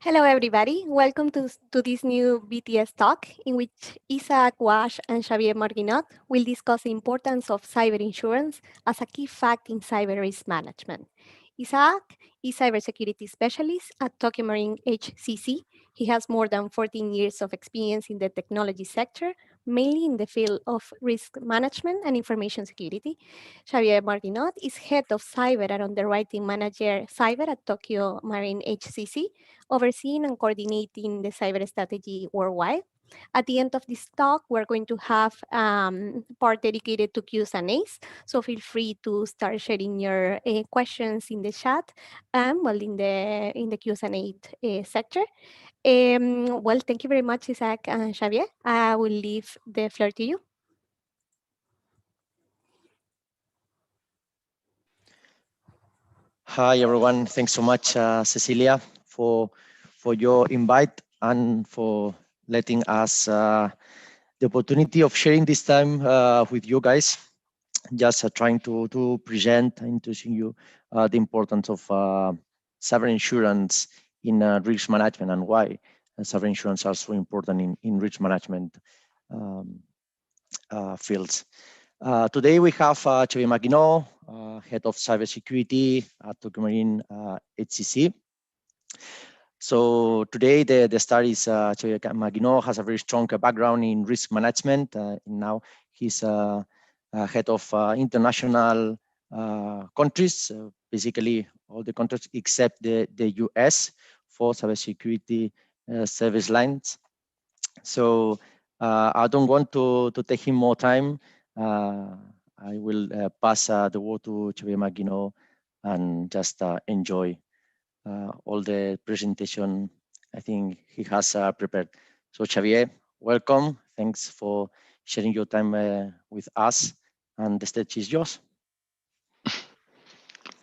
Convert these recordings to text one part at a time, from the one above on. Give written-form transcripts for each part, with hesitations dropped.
Hello, everybody. Welcome to this new BTS talk in which Isaac Wash and Xavier Marguinot will discuss the importance of cyber insurance as a key fact in cyber risk management. Isaac is cybersecurity specialist at Tokyo Marine HCC. He has more than 14 years of experience in the technology sector, mainly in the field of risk management and information security. Xavier Marguinot is head of cyber and underwriting manager cyber at Tokyo Marine HCC, overseeing and coordinating the cyber strategy worldwide. At the end of this talk, we're going to have part dedicated to Qs and As. So feel free to start sharing your questions in the chat, in the Qs and A sector. Well, thank you very much, Isaac and Xavier. I will leave the floor to you. Hi, everyone. Thanks so much, Cecilia, for your invite and for letting us the opportunity of sharing this time with you guys. Just trying to present and introducing you the importance of cyber insurance in risk management and why cyber insurance are so important in risk management fields. Today we have Xavier Marguinot, Head of Cybersecurity at Tokyo Marine HCC. So today the star is Xavier Marguinot, has a very strong background in risk management. Now he's head of international countries, basically all the countries except the US for cybersecurity service lines. So I don't want to take him more time. I will pass the word to Xavier Marguinot and just enjoy all the presentation I think he has prepared. So Xavier, welcome. Thanks for sharing your time with us, and the stage is yours.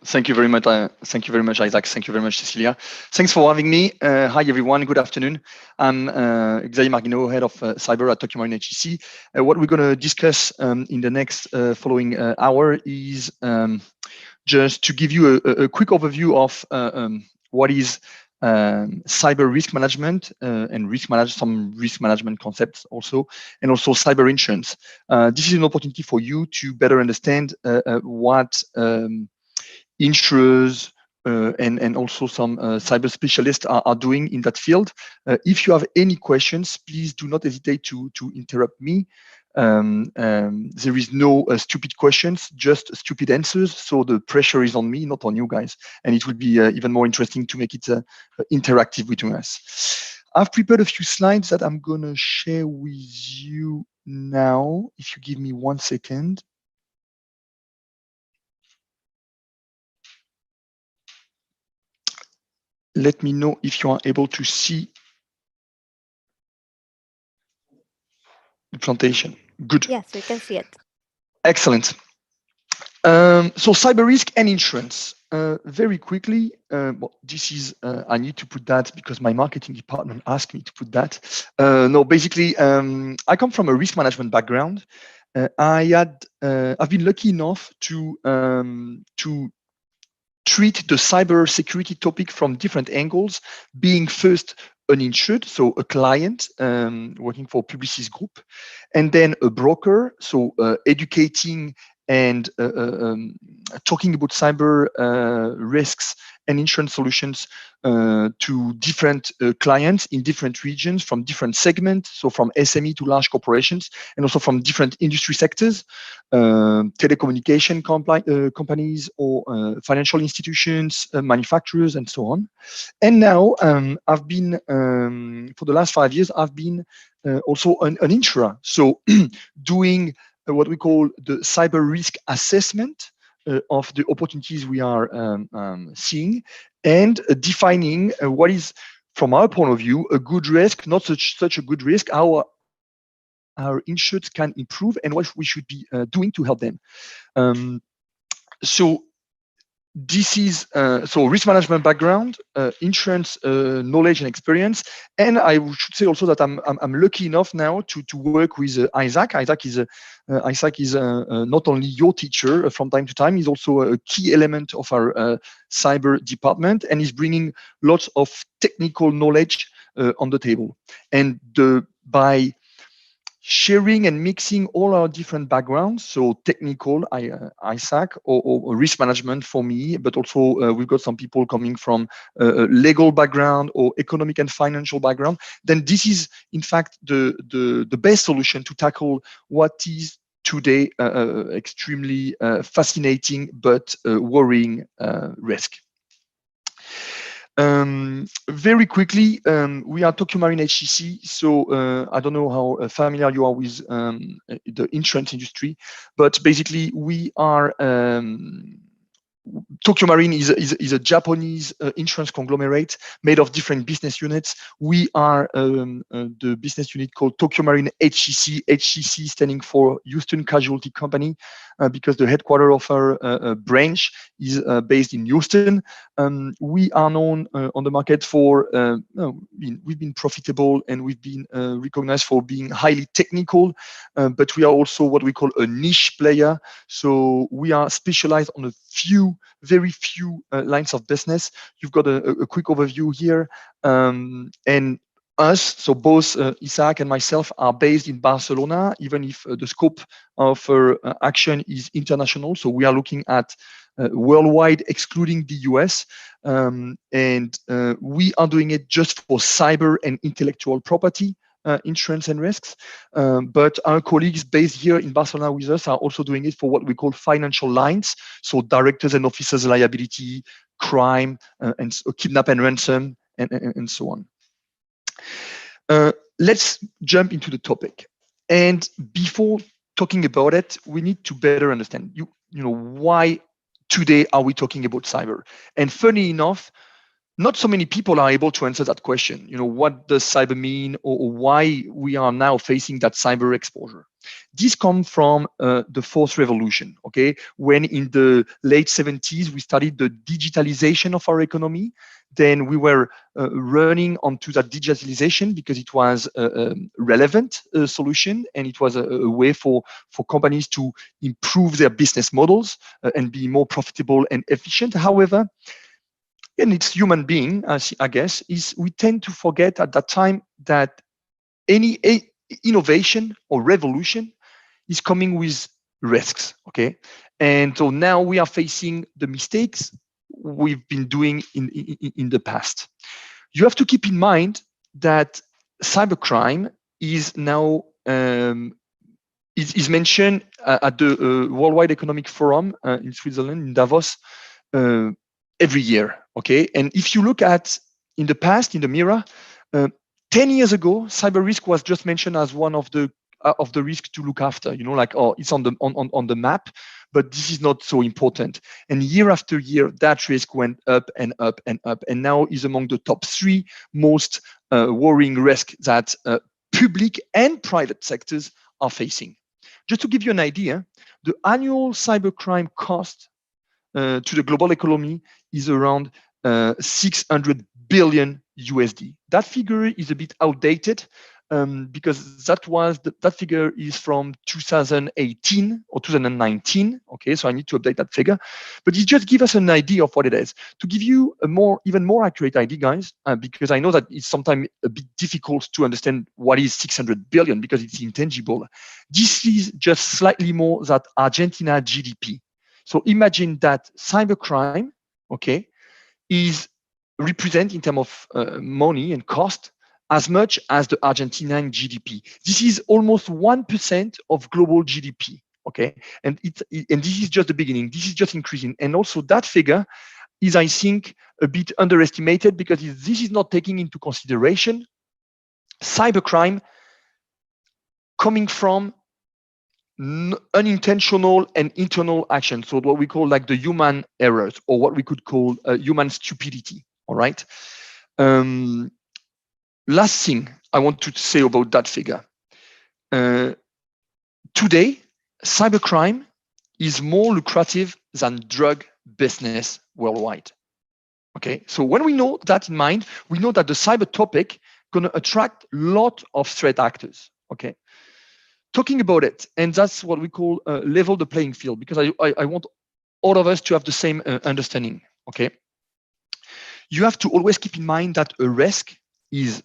Thank you very much. Thank you very much, Isaac. Thank you very much, Cecilia. Thanks for having me. Hi, everyone. Good afternoon. I'm Xavier Marguinot, head of cyber at Tokyo Marine HCC. What we're going to discuss in the next following hour is just to give you a quick overview of what is cyber risk management and some risk management concepts also, and also cyber insurance. This is an opportunity for you to better understand what insurers and also some cyber specialists are doing in that field. If you have any questions, please do not hesitate to interrupt me. There is no stupid questions, just stupid answers. So the pressure is on me, not on you guys. And it will be even more interesting to make it interactive between us. I've prepared a few slides that I'm going to share with you now. If you give me 1 second. Let me know if you are able to see the presentation. Good. Yes, we can see it. Excellent. So cyber risk and insurance. Very quickly, well, this is, I need to put that because my marketing department asked me to put that. No, basically, I come from a risk management background. I've been lucky enough to treat the cyber security topic from different angles, being first uninsured, so a client working for Publicis Group, and then a broker, so educating and talking about cyber risks and insurance solutions to different clients in different regions from different segments, so from SME to large corporations, and also from different industry sectors, telecommunication companies or financial institutions, manufacturers, and so on. And now I've been, for the last 5 years, I've been also an insurer, so doing what we call the cyber risk assessment of the opportunities we are seeing, and defining what is, from our point of view, a good risk, not such a good risk, how our insureds can improve and what we should be doing to help them. So this is so risk management background, insurance knowledge and experience, and I should say also that I'm lucky enough now to work with Isaac. Isaac is not only your teacher from time to time, he's also a key element of our cyber department, and he's bringing lots of technical knowledge on the table. And by sharing and mixing all our different backgrounds, so technical, Isaac, or risk management for me, but also we've got some people coming from legal background or economic and financial background, then this is in fact the best solution to tackle what is today extremely fascinating but worrying risk. Very quickly, we are Tokyo Marine HCC, so I don't know how familiar you are with the insurance industry, but basically we are Tokyo Marine is a Japanese insurance conglomerate made of different business units. We are the business unit called Tokyo Marine HCC, HCC standing for Houston Casualty Company, because the headquarters of our branch is based in Houston. We are known on the market for, we've been profitable and we've been recognized for being highly technical, but we are also what we call a niche player. So we are specialized on very few lines of business. You've got a quick overview here. And us, so both Isaac and myself are based in Barcelona, even if the scope of our action is international. So we are looking at worldwide, excluding the US. And we are doing it just for cyber and intellectual property insurance and risks. But our colleagues based here in Barcelona with us are also doing it for what we call financial lines. So directors and officers liability, crime, and kidnap and ransom, and so on. Let's jump into the topic. And before talking about it, we need to better understand why today are we talking about cyber? And funny enough, not so many people are able to answer that question. What does cyber mean, or why we are now facing that cyber exposure? This comes from the fourth revolution, okay? When in the late 70s, we started the digitalization of our economy. Then we were running onto that digitalization because it was a relevant solution, and it was a way for companies to improve their business models and be more profitable and efficient. However, and it's human being, I guess, is we tend to forget at that time that any innovation or revolution is coming with risks, okay? And so now we are facing the mistakes we've been doing in the past. You have to keep in mind that cybercrime is now is mentioned at the Worldwide Economic Forum in Switzerland, in Davos, every year, okay? And if you look at in the past, in the mirror, 10 years ago, cyber risk was just mentioned as one of the risks to look after. Like, oh, it's on the map, but this is not so important. And year after year, that risk went up and up and up, and now is among the top 3 most worrying risks that public and private sectors are facing. Just to give you an idea, the annual cybercrime cost to the global economy is around 600 billion USD. That figure is a bit outdated because that figure is from 2018 or 2019. Okay, so I need to update that figure, but it just gives us an idea of what it is. To give you a even more accurate idea, guys, because I know that it's sometimes a bit difficult to understand what is 600 billion because it's intangible. This is just slightly more than Argentina GDP. So imagine that cybercrime, okay, is represent in terms of money and cost as much as the Argentinian GDP. This is almost 1% of global GDP, okay? And this is just the beginning. This is just increasing. And also that figure is, I think, a bit underestimated because this is not taking into consideration cybercrime coming from unintentional and internal action. So what we call like the human errors, or what we could call human stupidity, all right? Last thing I want to say about that figure. Today, cybercrime is more lucrative than drug business worldwide. Okay, so when we know that in mind, we know that the cyber topic gonna attract a lot of threat actors. Okay, talking about it, and that's what we call level the playing field, because I want all of us to have the same understanding. Okay, you have to always keep in mind that a risk is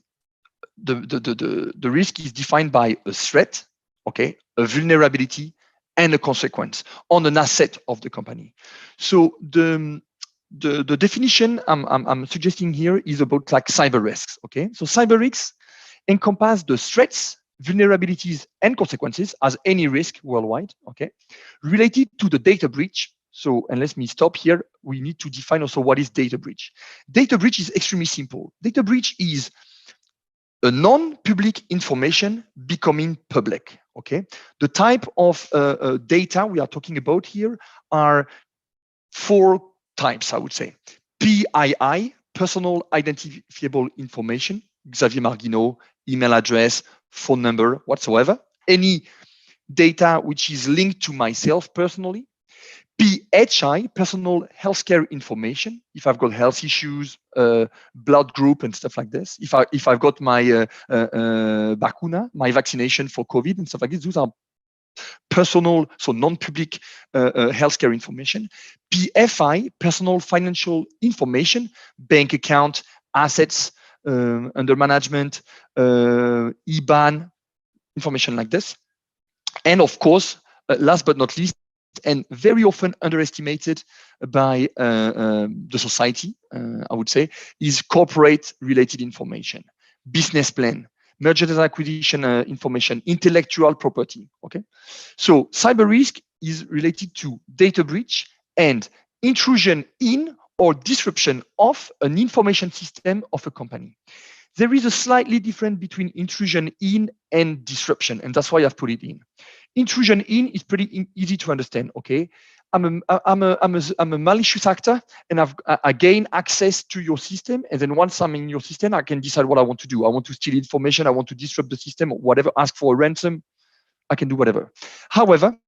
the risk is defined by a threat, okay, a vulnerability, and a consequence on an asset of the company. So the definition I'm suggesting here is about like cyber risks. Okay, so cyber risks encompass the threats, vulnerabilities, and consequences as any risk worldwide. Okay, related to the data breach. So, and let me stop here. We need to define also what is data breach. Data breach is extremely simple. Data breach is a non-public information becoming public. Okay, the type of data we are talking about here are 4 types, I would say. PII, personal identifiable information, Xavier Marguinot, email address, phone number, whatsoever. Any data which is linked to myself personally. PHI, personal healthcare information. If I've got health issues, blood group and stuff like this. If I've got my vacuna, my vaccination for COVID and stuff like this, those are personal, so non-public healthcare information. PFI, personal financial information, bank account, assets under management, IBAN, information like this. And of course, last but not least, and very often underestimated by the society, I would say, is corporate related information, business plan, mergers and acquisition information, intellectual property. Okay, so cyber risk is related to data breach and intrusion in or disruption of an information system of a company. There is a slightly difference between intrusion in and disruption, and that's why I've put it in. Intrusion in is pretty easy to understand. Okay, I'm a malicious actor, and I gain access to your system, and then once I'm in your system, I can decide what I want to do. I want to steal information, I want to disrupt the system, or whatever, ask for a ransom, I can do whatever. However,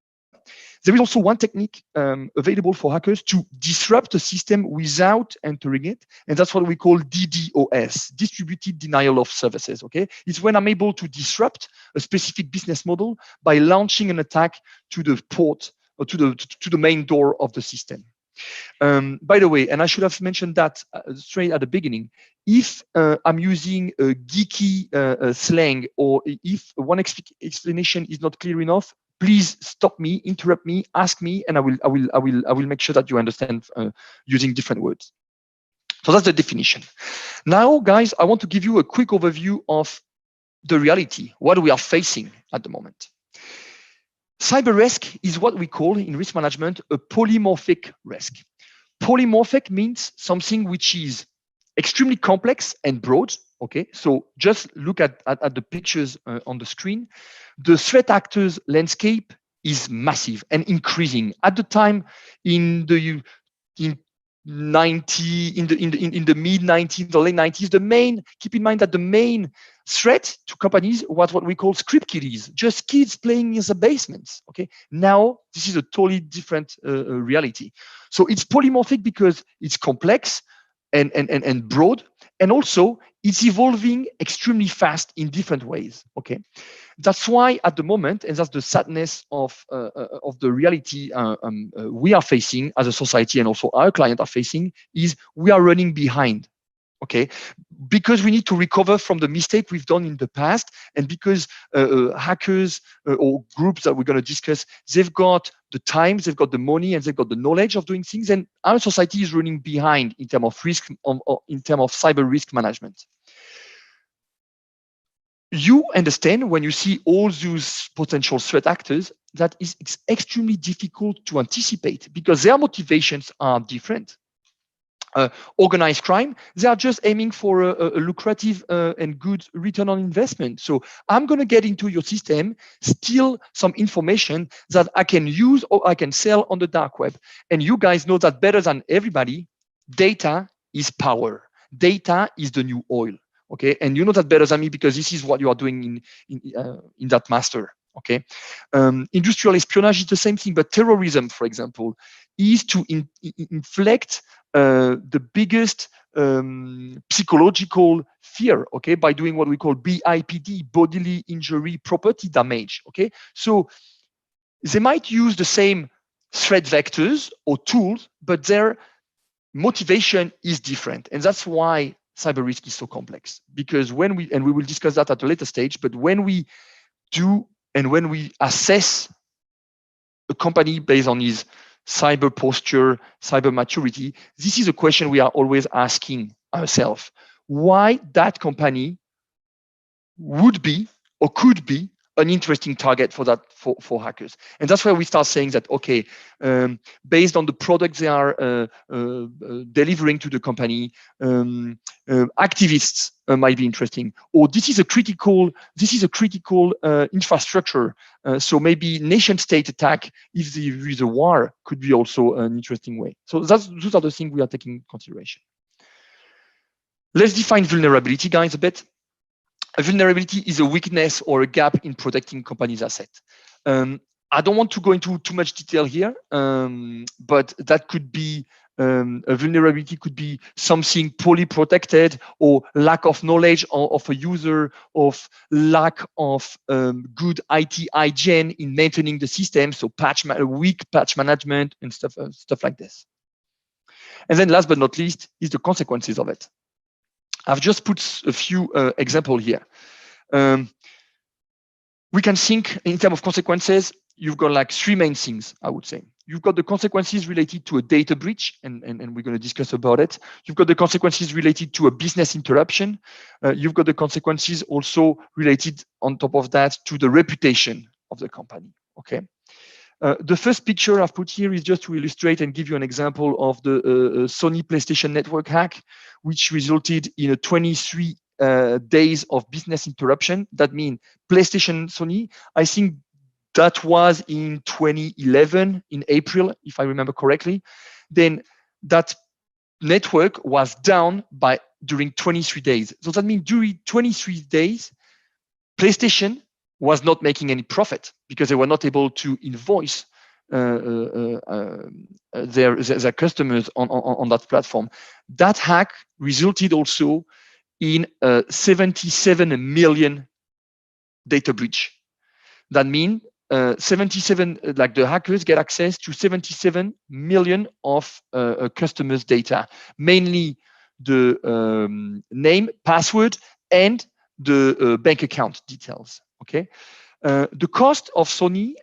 there is also one technique available for hackers to disrupt a system without entering it, and that's what we call DDoS, distributed denial of services. Okay, it's when I'm able to disrupt a specific business model by launching an attack to the port or to the main door of the system. By the way, and I should have mentioned that straight at the beginning, if I'm using a geeky slang, or if one explanation is not clear enough, please stop me, interrupt me, ask me, and I will make sure that you understand using different words. So that's the definition. Now, guys, I want to give you a quick overview of the reality, what we are facing at the moment. Cyber risk is what we call in risk management a polymorphic risk. Polymorphic means something which is extremely complex and broad. Okay, so just look at the pictures on the screen. The threat actors landscape is massive and increasing. At the time in the mid 90s or late 90s, keep in mind that the main threat to companies was what we call script kiddies, just kids playing in the basements. Okay, now this is a totally different reality. So it's polymorphic because it's complex and broad, and also it's evolving extremely fast in different ways. Okay, that's why at the moment, and that's the sadness of the reality we are facing as a society, and also our clients are facing, is we are running behind. Okay, because we need to recover from the mistake we've done in the past, and because hackers or groups that we're going to discuss, they've got the time, they've got the money, and they've got the knowledge of doing things, and our society is running behind in terms of risk, in terms of cyber risk management. You understand when you see all those potential threat actors that it's extremely difficult to anticipate because their motivations are different. Organized crime, they are just aiming for a lucrative and good return on investment. So I'm going to get into your system, steal some information that I can use or I can sell on the dark web. And you guys know that better than everybody, data is power. Data is the new oil. Okay, and you know that better than me because this is what you are doing in that master. Okay, industrial espionage is the same thing, but terrorism, for example, is to inflict the biggest psychological fear, okay, by doing what we call BIPD, bodily injury property damage. Okay, so they might use the same threat vectors or tools, but their motivation is different, and that's why cyber risk is so complex. Because when we will discuss that at a later stage, but when we do and when we assess a company based on its cyber posture, cyber maturity, this is a question we are always asking ourselves: why that company would be or could be an interesting target for hackers. And that's where we start saying that, okay, based on the products they are delivering to the company, activists might be interesting, or this is a critical infrastructure. So maybe nation state attack, if there is a war, could be also an interesting way. So those are the things we are taking into consideration. Let's define vulnerability, guys, a bit. A vulnerability is a weakness or a gap in protecting companies' assets. I don't want to go into too much detail here, but that could be a vulnerability could be something poorly protected, or lack of knowledge of a user, of lack of good IT hygiene in maintaining the system, so weak patch management and stuff like this. And then last but not least is the consequences of it. I've just put a few examples here. We can think in terms of consequences. You've got like three main things, I would say. You've got the consequences related to a data breach, and we're going to discuss about it. You've got the consequences related to a business interruption. You've got the consequences also related, on top of that, to the reputation of the company. Okay. The first picture I've put here is just to illustrate and give you an example of the Sony PlayStation Network hack, which resulted in a 23 days of business interruption. That means PlayStation Sony, I think that was in 2011, in April, if I remember correctly. Then that network was down during 23 days. So that means during 23 days, PlayStation was not making any profit because they were not able to invoice their customers on that platform. That hack resulted also in a 77 million data breach. That means 77, like the hackers get access to 77 million of customers' data, mainly the name, password, and the bank account details. Okay. The cost of Sony,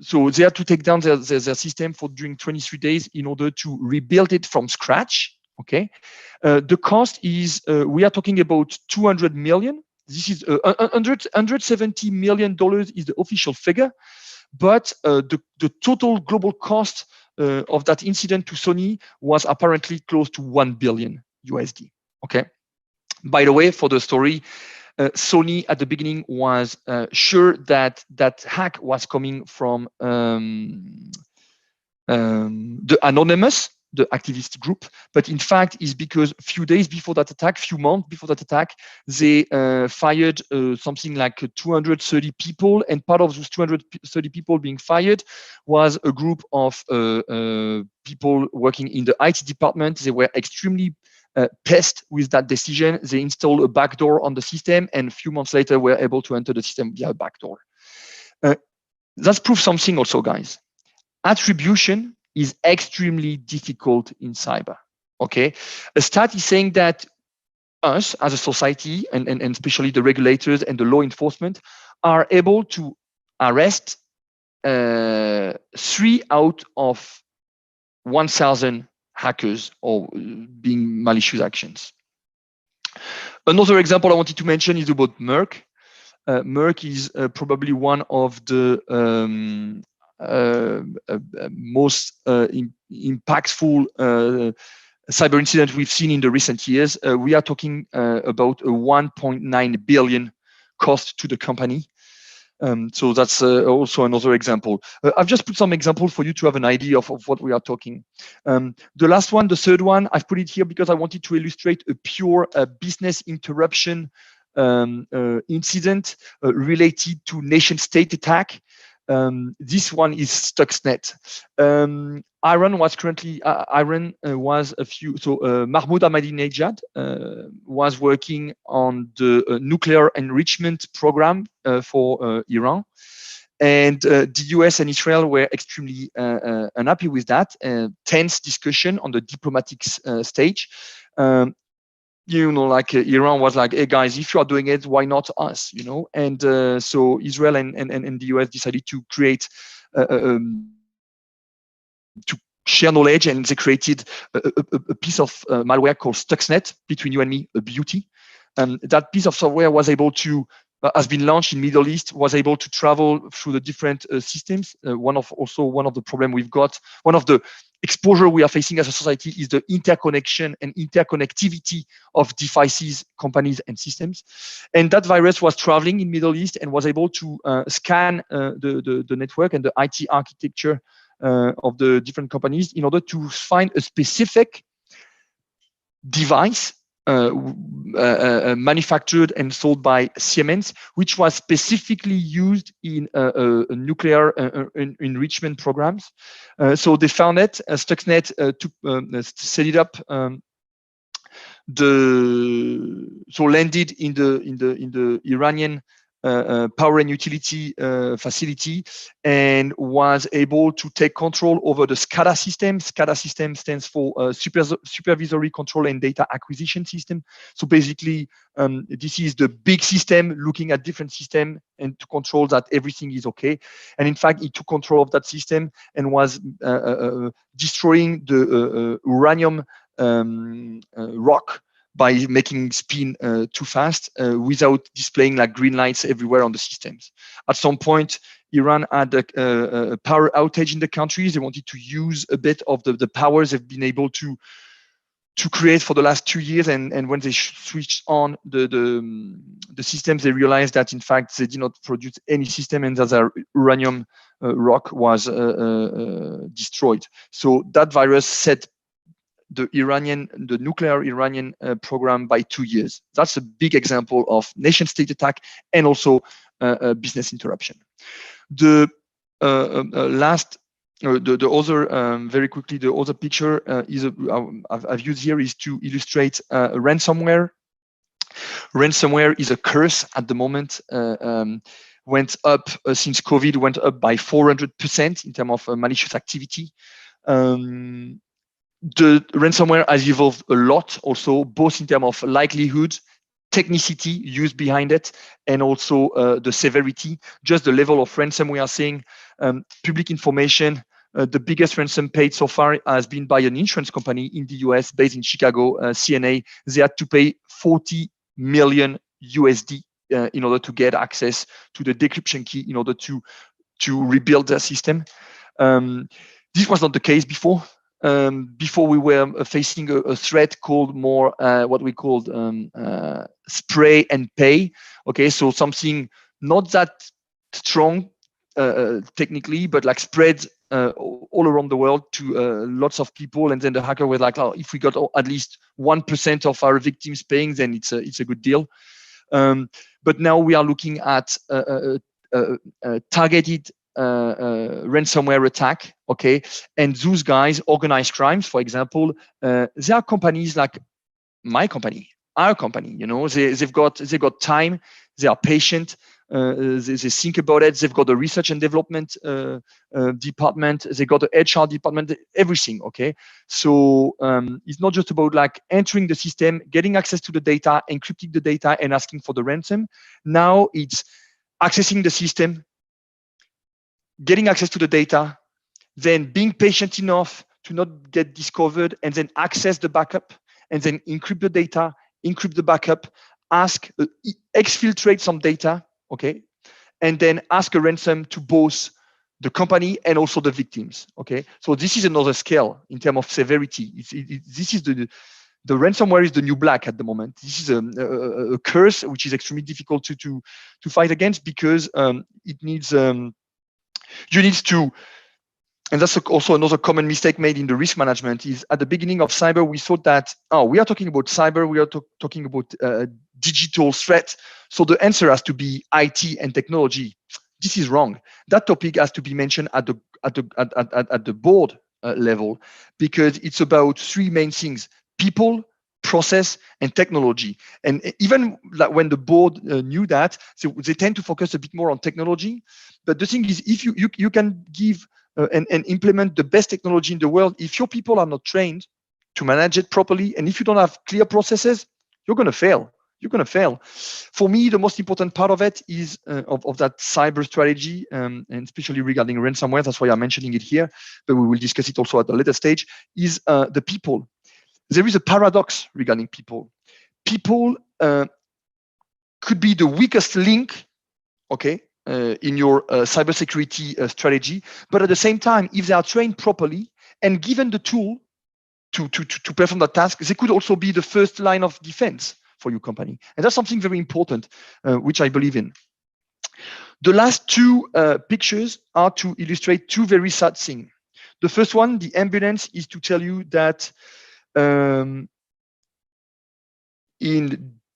so they had to take down their system during 23 days in order to rebuild it from scratch. Okay. The cost is, we are talking about 200 million. This is $170 million is the official figure, but the total global cost of that incident to Sony was apparently close to $1 billion USD. Okay. By the way, for the story, Sony at the beginning was sure that that hack was coming from the Anonymous, the activist group, but in fact is because a few days before that attack, few months before that attack, they fired something like 230 people, and part of those 230 people being fired was a group of people working in the IT department. They were extremely pissed with that decision. They installed a backdoor on the system, and a few months later were able to enter the system via a backdoor. That's proof something also, guys. Attribution is extremely difficult in cyber. Okay, a stat is saying that us as a society, and especially the regulators and the law enforcement, are able to arrest 3 out of 1,000 hackers or being malicious actions. Another example I wanted to mention is about Merck. Merck is probably one of the most impactful cyber incident we've seen in the recent years. We are talking about a 1.9 billion cost to the company. So that's also another example. I've just put some examples for you to have an idea of what we are talking. The last one, the third one, I've put it here because I wanted to illustrate a pure business interruption incident related to nation state attack. This one is Stuxnet. Iran was currently was a few. So Mahmoud Ahmadinejad was working on the nuclear enrichment program for Iran, and the US and Israel were extremely unhappy with that. Tense discussion on the diplomatic stage. Like Iran was like, hey guys, if you are doing it, why not us? And so Israel and the US decided to create to share knowledge, and they created a piece of malware called Stuxnet, between you and me, a beauty. That piece of software was able to has been launched in Middle East, was able to travel through the different systems. One of the problem we've got, one of the exposure we are facing as a society is the interconnection and interconnectivity of devices, companies, and systems. And that virus was traveling in Middle East and was able to scan the network and the IT architecture of the different companies in order to find a specific device manufactured and sold by Siemens, which was specifically used in nuclear enrichment programs. So they found it. Stuxnet set it up. Landed in the Iranian power and utility facility, and was able to take control over the SCADA system. SCADA system stands for Supervisory Control and Data Acquisition System. So basically, this is the big system looking at different systems and to control that everything is okay. And in fact, it took control of that system and was destroying the uranium rock by making spin too fast without displaying like green lights everywhere on the systems. At some point, Iran had a power outage in the country. They wanted to use a bit of the powers they've been able to create for the last 2 years, and when they switched on the systems, they realized that in fact they did not produce any system, and that their uranium rock was destroyed. So that virus set the nuclear Iranian program by 2 years. That's a big example of nation-state attack and also business interruption. The last, the other, very quickly, the other picture is I've used here is to illustrate ransomware. Ransomware is a curse at the moment. Went up since COVID, went up by 400% in terms of malicious activity. The ransomware has evolved a lot also, both in terms of likelihood, technicity used behind it, and also the severity, just the level of ransom we are seeing. Public information, the biggest ransom paid so far has been by an insurance company in the US based in Chicago, CNA. They had to pay 40 million USD in order to get access to the decryption key in order to rebuild their system. This was not the case before. Before we were facing a threat called more what we called spray and pay. Okay, so something not that strong technically, but like spread all around the world to lots of people, and then the hacker was like, "Oh, if we got at least 1% of our victims paying, then it's a good deal." But now we are looking at targeted ransomware attack, okay, and those guys organize crimes. For example, there are companies like my company, our company. They've got time, they are patient, they think about it. They've got a research and development department, they got the HR department, everything. Okay, so it's not just about like entering the system, getting access to the data, encrypting the data, and asking for the ransom. Now it's accessing the system, getting access to the data, then being patient enough to not get discovered, and then access the backup, and then encrypt the data, encrypt the backup, exfiltrate some data, okay, and then ask a ransom to both the company and also the victims, okay. So this is another scale in terms of severity. This is the ransomware is the new black at the moment. This is a curse which is extremely difficult to fight against, because it needs you need to, and that's also another common mistake made in the risk management, is at the beginning of cyber, we thought that, we are talking about cyber, we are talking about digital threat. So the answer has to be IT and technology. This is wrong. That topic has to be mentioned at the board level, because it's about three main things: people, process, and technology. And even like when the board knew that, so they tend to focus a bit more on technology. But the thing is, if you can give and implement the best technology in the world, if your people are not trained to manage it properly, and if you don't have clear processes, you're going to fail. You're going to fail. For me, the most important part of it is of that cyber strategy, and especially regarding ransomware. That's why I'm mentioning it here, but we will discuss it also at a later stage, is the people. There is a paradox regarding people. People could be the weakest link, okay, in your cybersecurity strategy, but at the same time, if they are trained properly and given the tool to perform that task, they could also be the first line of defense for your company. And that's something very important, which I believe in. The last two pictures are to illustrate two very sad things. The first one, the ambulance, is to tell you that in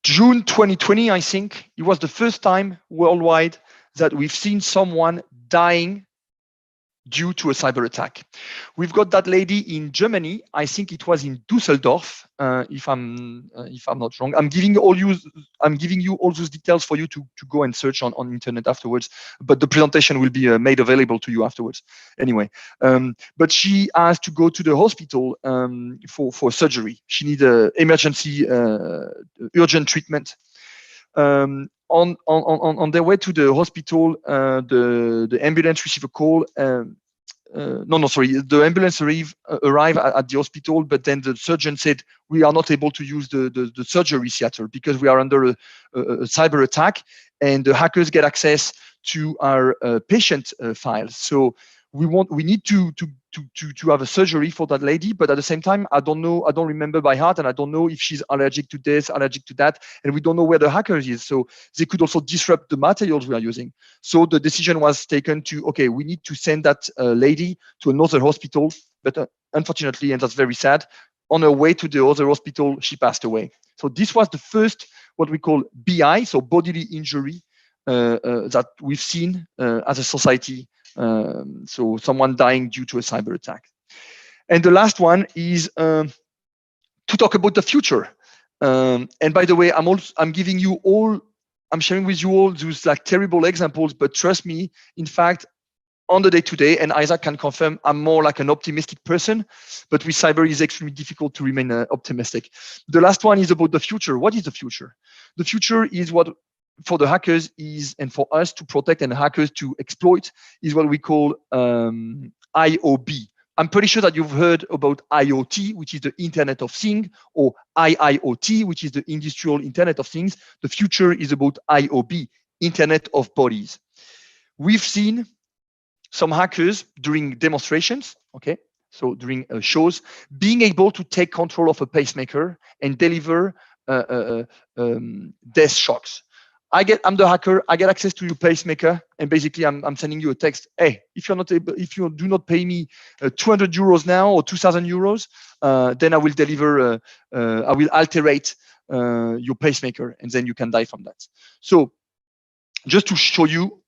June 2020, I think, it was the first time worldwide that we've seen someone dying due to a cyber attack. We've got that lady in Germany. I think it was in Düsseldorf, if I'm not wrong. I'm giving you all those details for you to go and search on internet afterwards. But the presentation will be made available to you afterwards. Anyway, but she has to go to the hospital for surgery. She needs emergency urgent treatment. On their way to the hospital, the ambulance received a call. The ambulance arrived at the hospital, but then the surgeon said, we are not able to use the surgery theater because we are under a cyber attack, and the hackers get access to our patient files. So we need to have a surgery for that lady, but at the same time, I don't remember by heart, and I don't know if she's allergic to this, allergic to that, and we don't know where the hacker is. So they could also disrupt the materials we are using. So the decision was taken to, okay, we need to send that lady to another hospital, but unfortunately, and that's very sad, on her way to the other hospital, she passed away. So this was the first, what we call BI, so bodily injury, that we've seen as a society. So someone dying due to a cyber attack. And the last one is to talk about the future. And by the way, I'm giving you all, I'm sharing with you all those like terrible examples, but trust me, in fact, on the day-to-day, and Isaac can confirm, I'm more like an optimistic person, but with cyber, it's extremely difficult to remain optimistic. The last one is about the future. What is the future? The future is what, for the hackers is, and for us to protect and hackers to exploit, is what we call IOB. I'm pretty sure that you've heard about IoT, which is the Internet of Things, or IIoT, which is the Industrial Internet of Things. The future is about IOB, Internet of Bodies. We've seen some hackers during demonstrations, okay, so during shows, being able to take control of a pacemaker and deliver death shocks. I'm the hacker. I get access to your pacemaker, and basically, I'm sending you a text. Hey, if you do not pay me 200 euros now or 2,000 euros, then I will deliver. I will alterate your pacemaker, and then you can die from that. So, just to show you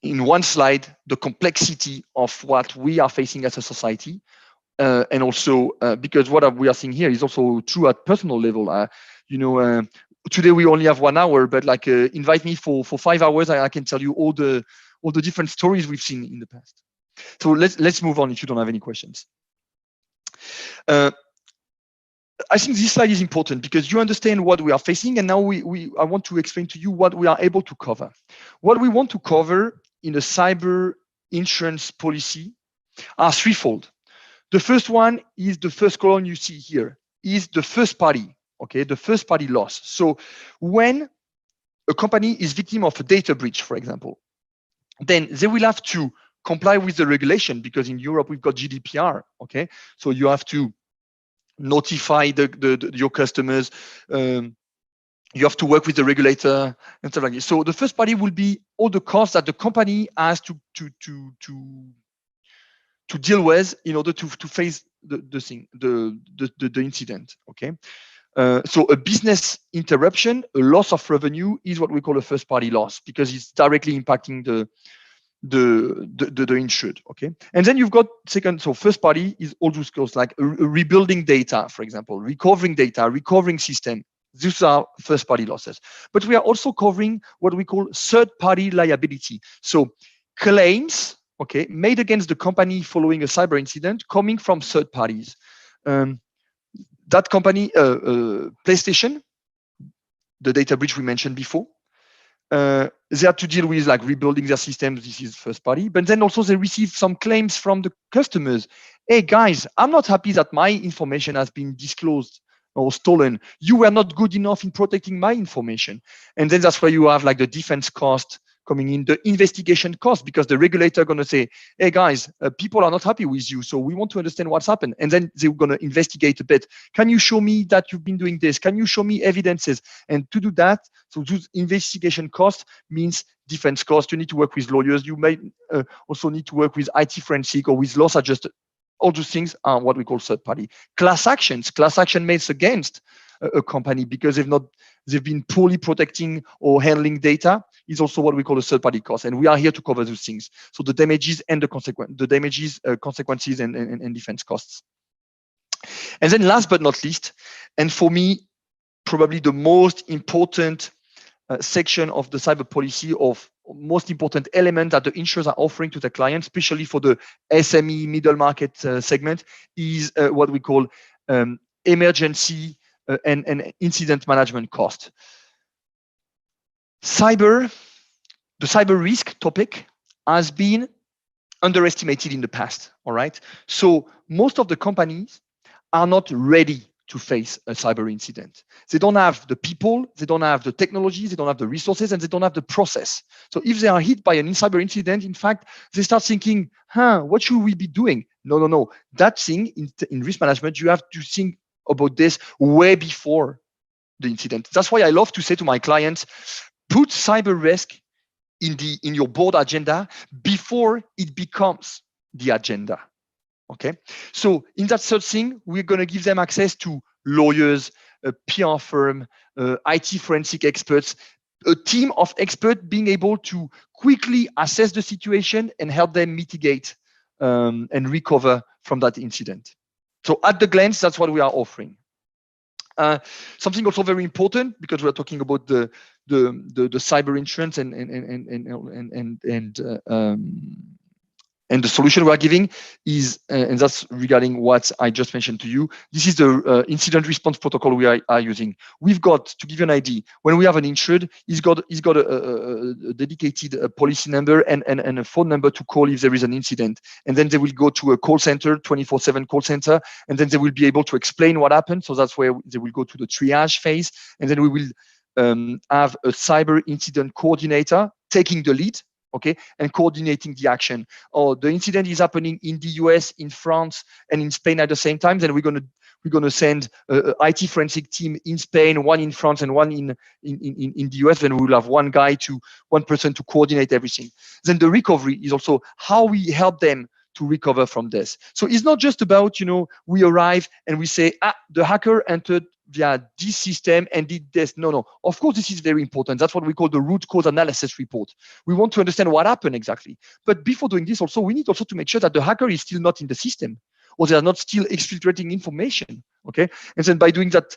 in one slide the complexity of what we are facing as a society, and also because what we are seeing here is also true at personal level. Today we only have 1 hour, but like invite me for 5 hours, I can tell you all the different stories we've seen in the past. So let's move on if you don't have any questions. I think this slide is important because you understand what we are facing, and now I want to explain to you what we are able to cover. What we want to cover in a cyber insurance policy are threefold. The first one is the first column you see here, is the first party. Okay, the first party loss. So when a company is victim of a data breach, for example, then they will have to comply with the regulation, because in Europe we've got GDPR. Okay, so you have to notify your customers. You have to work with the regulator and stuff like this. So the first party will be all the costs that the company has to deal with in order to face the incident. Okay. So a business interruption, a loss of revenue, is what we call a first-party loss because it's directly impacting the insured. Okay, and then you've got second. So first party is all those costs like rebuilding data, for example, recovering data, recovering system. These are first party losses. But we are also covering what we call third party liability. So claims, okay, made against the company following a cyber incident coming from third parties. That company, PlayStation, the data breach we mentioned before, they have to deal with like rebuilding their systems. This is first party, but then also they receive some claims from the customers. Hey guys, I'm not happy that my information has been disclosed or stolen. You were not good enough in protecting my information. And then that's why you have like the defense cost coming in, the investigation cost, because the regulator going to say, hey guys, people are not happy with you, so we want to understand what's happened. And then they're going to investigate a bit. Can you show me that you've been doing this? Can you show me evidences? And to do that, so those investigation costs means defense cost. You need to work with lawyers. You may also need to work with IT forensic or with loss adjuster. All those things are what we call third party. Class action made against a company because they've been poorly protecting or handling data is also what we call a third party cost. And we are here to cover those things. So the damages and consequences and defense costs. And then last but not least, and for me, probably the most important section of the cyber policy, of most important element that the insurers are offering to their clients, especially for the SME middle market segment, is what we call emergency and incident management cost. The cyber risk topic has been underestimated in the past, all right? So most of the companies are not ready to face a cyber incident. They don't have the people, they don't have the technologies, they don't have the resources, and they don't have the process. So if they are hit by an cyber incident, in fact, they start thinking, what should we be doing? No. That thing in risk management, you have to think about this way before the incident. That's why I love to say to my clients, put cyber risk in your board agenda before it becomes the agenda. Okay, so in that third thing, we're going to give them access to lawyers, a PR firm, IT forensic experts, a team of experts being able to quickly assess the situation and help them mitigate and recover from that incident. So at the glance, that's what we are offering. Something also very important, because we're talking about the cyber insurance and the solution we are giving is, and that's regarding what I just mentioned to you. This is the incident response protocol we are using. We've got, to give you an idea, when we have an insured, he's got a dedicated policy number and a phone number to call if there is an incident. And then they will go to a call center, 24/7 call center, and then they will be able to explain what happened. So that's where they will go to the triage phase. And then we will have a cyber incident coordinator taking the lead, okay, and coordinating the action. Or the incident is happening in the US, in France, and in Spain at the same time. Then we're gonna send a IT forensic team in Spain, one in France, and one in the US. Then we will have one person to coordinate everything. Then the recovery is also how we help them to recover from this. So it's not just about, we arrive and we say, the hacker entered via this system and did this. No. Of course, this is very important. That's what we call the root cause analysis report. We want to understand what happened exactly. But before doing this, also, we need also to make sure that the hacker is still not in the system, or they are not still exfiltrating information. Okay. And then by doing that,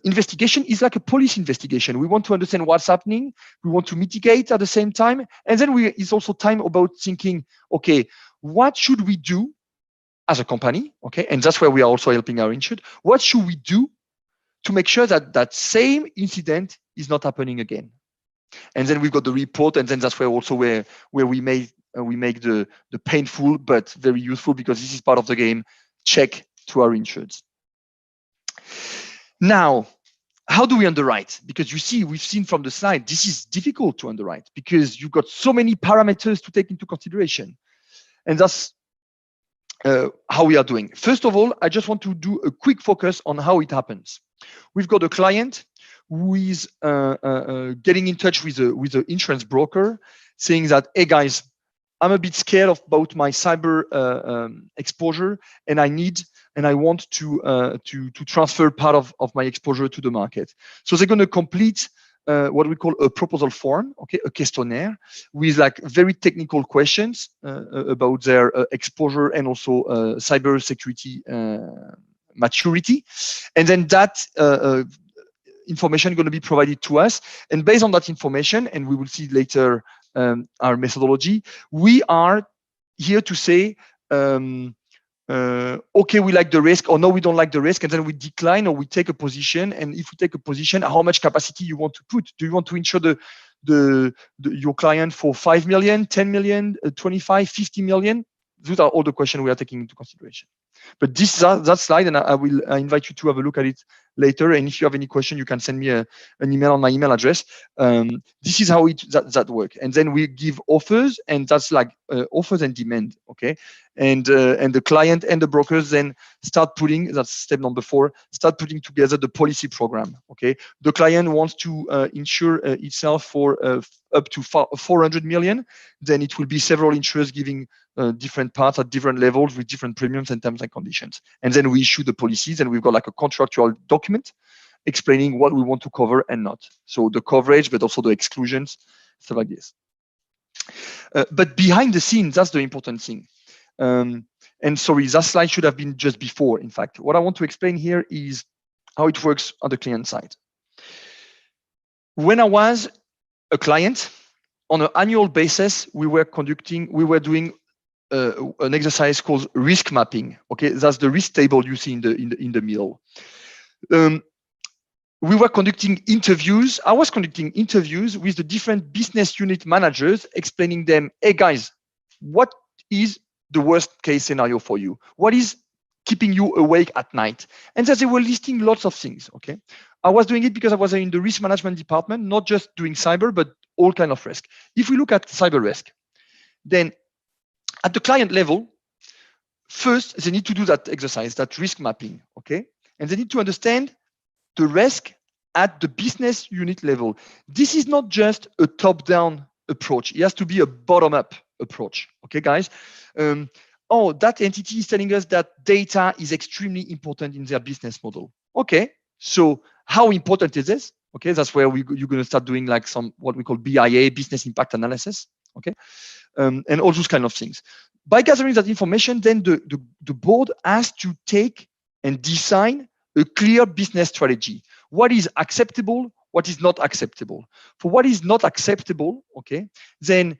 investigation is like a police investigation. We want to understand what's happening. We want to mitigate at the same time. And then it's also time about thinking, okay, what should we do as a company? Okay. And that's where we are also helping our insured. What should we do to make sure that that same incident is not happening again? And then we've got the report, and then that's where also where we make the painful but very useful, because this is part of the game, check to our insureds. Now, how do we underwrite? Because you see, we've seen from the slide, this is difficult to underwrite because you've got so many parameters to take into consideration. And that's how we are doing. First of all, I just want to do a quick focus on how it happens. We've got a client who is getting in touch with the insurance broker, saying that, hey guys, I'm a bit scared about my cyber exposure, and I need and I want to transfer part of my exposure to the market. So they're going to complete what we call a proposal form, okay, a questionnaire with like very technical questions about their exposure and also cyber security maturity, and then that information going to be provided to us, and based on that information, and we will see later our methodology, we are here to say okay, we like the risk, or no, we don't like the risk, and then we decline or we take a position. And if we take a position, how much capacity you want to put? Do you want to insure your client for 5 million, 10 million, 25, 50 million? Those are all the questions we are taking into consideration. But that slide, and I invite you to have a look at it later. And if you have any question, you can send me an email on my email address. This is how that works. And then we give offers, and that's like offers and demand, okay? And the client and the brokers then start putting, that's step number 4, start putting together the policy program, okay? The client wants to insure itself for up to 400 million, then it will be several insurers giving different parts at different levels with different premiums and terms and conditions. And then we issue the policies, and we've got like a contractual document explaining what we want to cover and not. So the coverage, but also the exclusions, stuff like this. But behind the scenes, that's the important thing. And sorry, that slide should have been just before, in fact. What I want to explain here is how it works on the client side. When I was a client, on an annual basis, we were doing an exercise called risk mapping. Okay, that's the risk table you see in the middle. We were conducting interviews. I was conducting interviews with the different business unit managers, explaining them, hey guys, what is the worst case scenario for you? What is keeping you awake at night? And so they were listing lots of things. Okay, I was doing it because I was in the risk management department, not just doing cyber, but all kind of risk. If we look at cyber risk, then at the client level, first, they need to do that exercise, that risk mapping, okay? And they need to understand the risk at the business unit level. This is not just a top-down approach. It has to be a bottom-up approach, okay, guys? Oh, that entity is telling us that data is extremely important in their business model. Okay, so how important is this? Okay, that's where you're going to start doing like some what we call BIA, business impact analysis, okay? And all those kind of things. By gathering that information, then the board has to take and design a clear business strategy. What is acceptable, what is not acceptable. For what is not acceptable, okay, then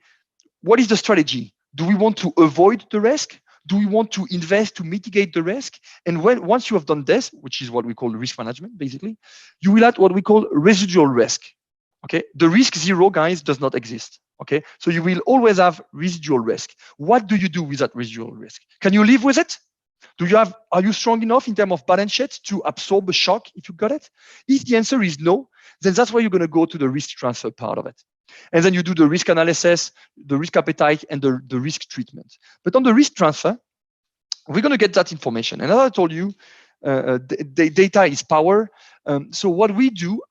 what is the strategy? Do we want to avoid the risk? Do we want to invest to mitigate the risk? And once you have done this, which is what we call risk management, basically, you will add what we call residual risk. Okay, the risk zero, guys, does not exist. Okay, so you will always have residual risk. What do you do with that residual risk? Can you live with it? Are you strong enough in terms of balance sheet to absorb a shock if you got it? If the answer is no, then that's why you're going to go to the risk transfer part of it. And then you do the risk analysis, the risk appetite, and the risk treatment. But on the risk transfer, we're going to get that information. And as I told you, data is power. So what we do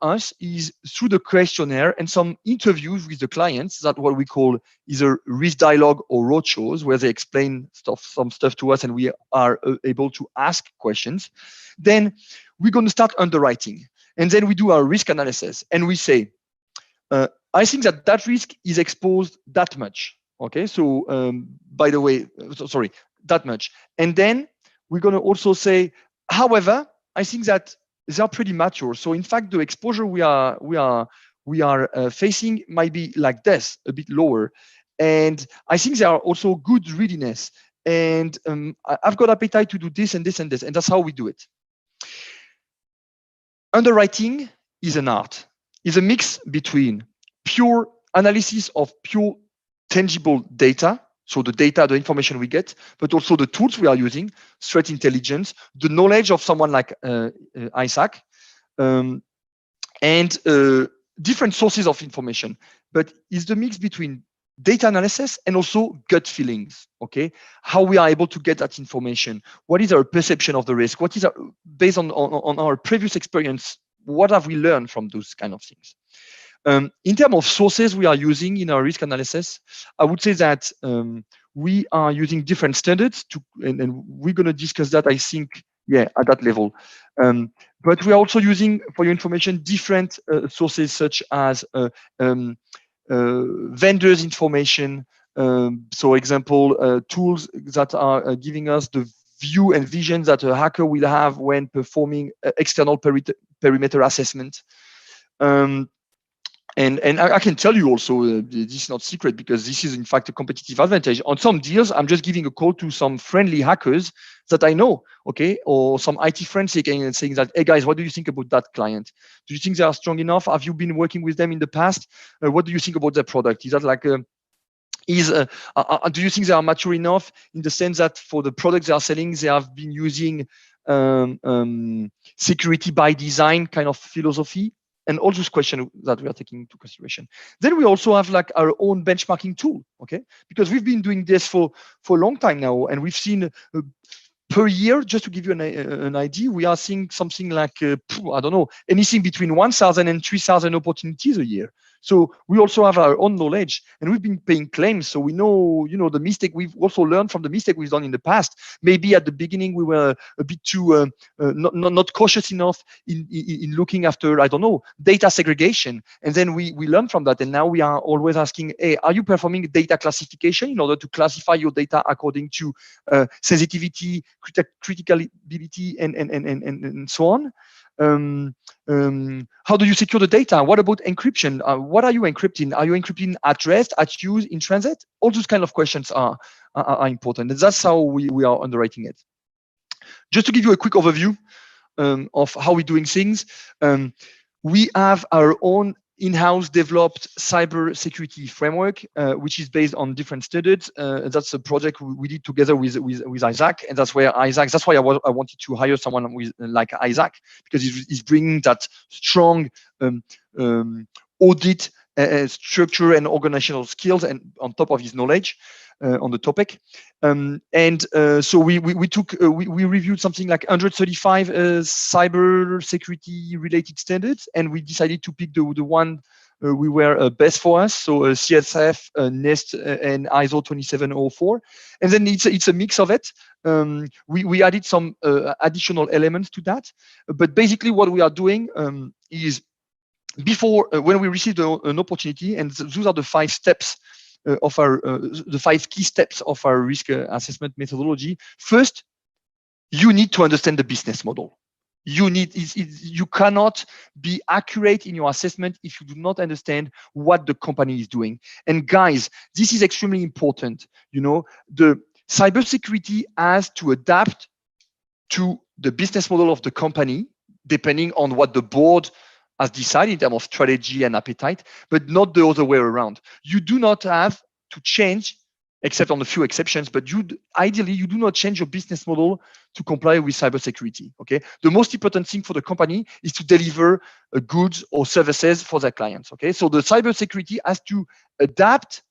is through the questionnaire and some interviews with the clients, that what we call either risk dialogue or roadshows, where they explain some stuff to us and we are able to ask questions. Then we're going to start underwriting. And then we do our risk analysis and we say, I think that risk is exposed that much. Okay, so by the way, sorry, that much. And then we're going to also say, however, I think that they are pretty mature. So in fact, the exposure we are facing might be like this, a bit lower. And I think there are also good readiness. And I've got appetite to do this and this and this. And that's how we do it. Underwriting is an art. It's a mix between pure analysis of pure tangible data, so the data, the information we get, but also the tools we are using, threat intelligence, the knowledge of someone like Isaac, and different sources of information. But it's the mix between data analysis and also gut feelings, okay? How we are able to get that information. What is our perception of the risk? What is based on our previous experience, what have we learned from those kind of things? In terms of sources we are using in our risk analysis, I would say that we are using different standards and we're going to discuss that, I think, Yeah, at that level. But we are also using, for your information, different sources such as vendors information. So example, tools that are giving us the view and vision that a hacker will have when performing external perimeter assessment. And I can tell you also, this is not secret because this is in fact a competitive advantage. On some deals, I'm just giving a call to some friendly hackers that I know, okay, or some IT forensic and saying that, hey guys, what do you think about that client? Do you think they are strong enough? Have you been working with them in the past? What do you think about their product? Is that like do you think they are mature enough in the sense that for the products they are selling, they have been using security by design kind of philosophy? And all those questions that we are taking into consideration. Then we also have like our own benchmarking tool, okay? Because we've been doing this for a long time now, and we've seen per year, just to give you an idea, we are seeing something like, I don't know, anything between 1,000 and 3,000 opportunities a year. So we also have our own knowledge, and we've been paying claims. So we know, the mistake. We've also learned from the mistake we've done in the past. Maybe at the beginning we were a bit too not cautious enough in looking after, I don't know, data segregation. And then we learned from that. And now we are always asking, hey, are you performing data classification in order to classify your data according to sensitivity, criticality, and so on? How do you secure the data? What about encryption? What are you encrypting? Are you encrypting at rest, at use, in transit? All those kind of questions are important. And that's how we are underwriting it. Just to give you a quick overview of how we're doing things, we have our own in-house developed cyber security framework, which is based on different standards. That's a project we did together with Isaac, and that's why I wanted to hire someone like Isaac, because he's bringing that strong audit structure and organizational skills, and on top of his knowledge on the topic. So we reviewed something like 135 cyber security related standards, and we decided to pick the one we were best for us. So CSF, NIST, and ISO 27004. And then it's a mix of it. We added some additional elements to that. But basically what we are doing is before, when we receive an opportunity, and those are the 5 steps of our the 5 key steps of our risk assessment methodology. First, you need to understand the business model. You cannot be accurate in your assessment if you do not understand what the company is doing. And guys, this is extremely important. The cybersecurity has to adapt to the business model of the company, depending on what the board has decided in terms of strategy and appetite, but not the other way around. You do not have to change, except on a few exceptions, but ideally you do not change your business model to comply with cybersecurity. Okay, the most important thing for the company is to deliver goods or services for their clients. Okay, so the cybersecurity has to adapt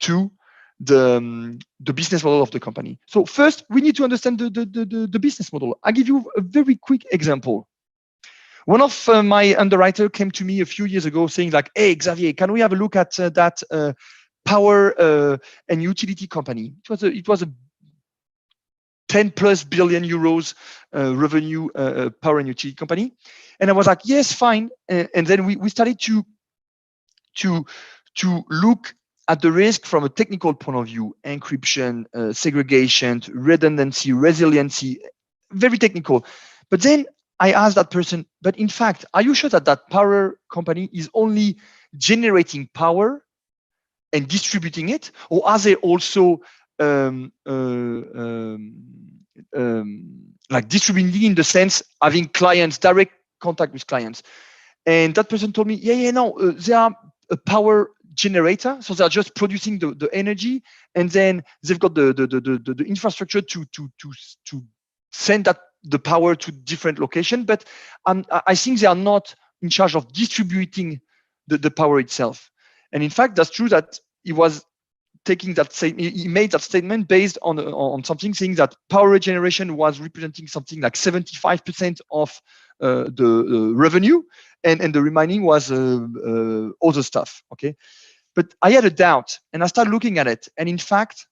to the business model of the company. So first, we need to understand the business model. I'll give you a very quick example. One of my underwriter came to me a few years ago saying like, hey, Xavier, can we have a look at that power and utility company? It was a 10+ billion euros revenue power and utility company. And I was like, yes, fine. And then we started to look at the risk from a technical point of view: encryption, segregation, redundancy, resiliency, very technical. But then I asked that person, but in fact, are you sure that that power company is only generating power and distributing it, or are they also like distributing in the sense having clients, direct contact with clients? And that person told me, no, they are a power generator, so they're just producing the energy, and then they've got the infrastructure to send the power to different locations. But I think they are not in charge of distributing the power itself. And in fact, that's true that he was taking that he made that statement based on something saying that power generation was representing something like 75% of the revenue, and the remaining was other stuff. Okay, but I had a doubt, and I started looking at it, and in fact,